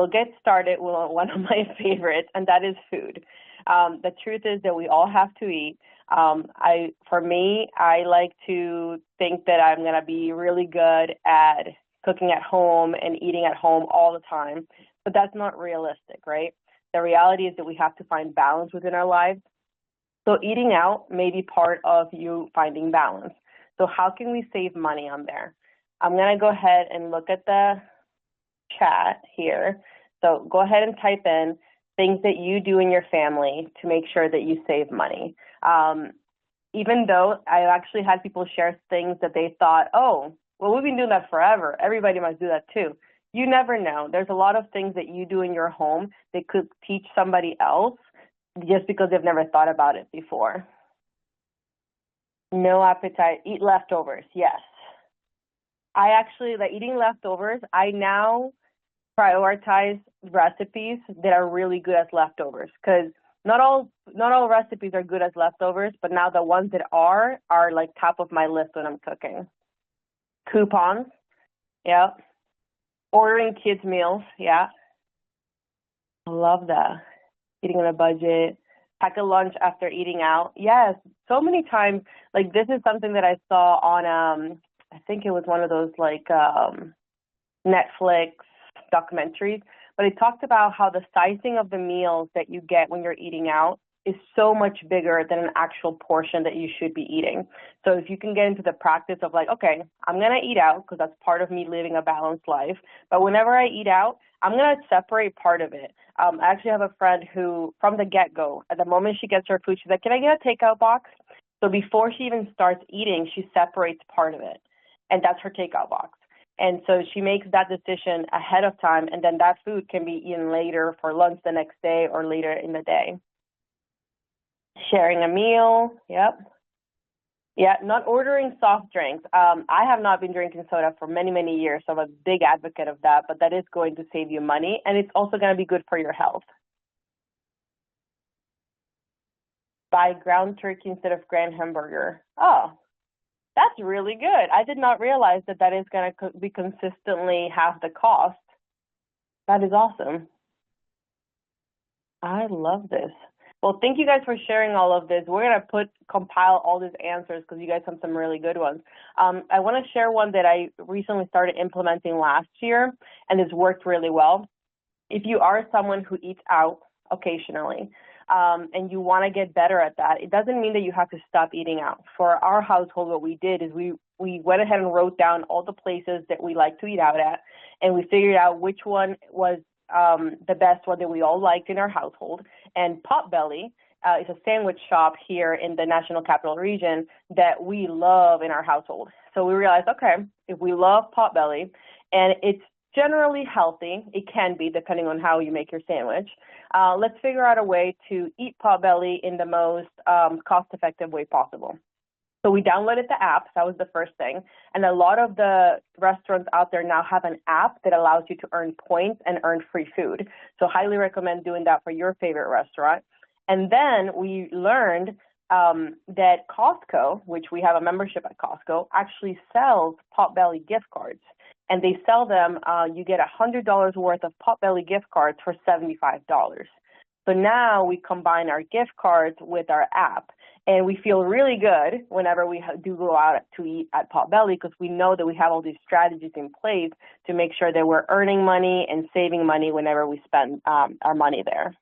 we'll get started with one of my favorites, and that is food. The truth is that we all have to eat. For me, I like to think that I'm going to be really good at cooking at home and eating at home all the time, but that's not realistic, right? The reality is that we have to find balance within our lives. So eating out may be part of you finding balance. So how can we save money on there? I'm going to go ahead and look at the chat here. So go ahead and type in things that you do in your family to make sure that you save money. Even though I actually had people share things that they thought, oh, well, we've been doing that forever. Everybody must do that too. You never know. There's a lot of things that you do in your home that could teach somebody else just because they've never thought about it before. No appetite, eat leftovers, yes. I actually, like eating leftovers, I now prioritize recipes that are really good as leftovers because not all recipes are good as leftovers, but now the ones that are like top of my list when I'm cooking. Coupons, yeah. Ordering kids' meals, yeah. I love that. Eating on a budget. Pack a lunch after eating out. Yes, so many times. Like this is something that I saw on, I think it was one of those like Netflix documentaries, but it talked about how the sizing of the meals that you get when you're eating out is so much bigger than an actual portion that you should be eating. So if you can get into the practice of like, okay, I'm going to eat out because that's part of me living a balanced life. But whenever I eat out, I'm going to separate part of it. I actually have a friend who, from the get-go, at the moment she gets her food, she's like, can I get a takeout box? So before she even starts eating, she separates part of it. And that's her takeout box. And so she makes that decision ahead of time, and then that food can be eaten later for lunch the next day or later in the day. Sharing a meal, yep. Yeah, not ordering soft drinks. I have not been drinking soda for many, many years, so I'm a big advocate of that, but that is going to save you money, and it's also going to be good for your health. Buy ground turkey instead of ground hamburger. Oh, that's really good. I did not realize that that is going to be consistently half the cost. That is awesome. I love this. Well, thank you guys for sharing all of this. We're going to compile all these answers because you guys have some really good ones. I want to share one that I recently started implementing last year, and it's worked really well. If you are someone who eats out occasionally, and you want to get better at that, it doesn't mean that you have to stop eating out. For our household, what we did is we went ahead and wrote down all the places that we like to eat out at, and we figured out which one was the best one that we all liked in our household. And Potbelly is a sandwich shop here in the National Capital Region that we love in our household. So we realized, okay, if we love Potbelly, and it's generally healthy, it can be depending on how you make your sandwich, let's figure out a way to eat Potbelly in the most cost-effective way possible. So we downloaded the app. That was the first thing. And a lot of the restaurants out there now have an app that allows you to earn points and earn free food. So highly recommend doing that for your favorite restaurant. And then we learned that Costco, which we have a membership at Costco, actually sells Potbelly gift cards. And they sell them, you get $100 worth of Potbelly gift cards for $75. So now we combine our gift cards with our app. And we feel really good whenever we do go out to eat at Potbelly because we know that we have all these strategies in place to make sure that we're earning money and saving money whenever we spend our money there.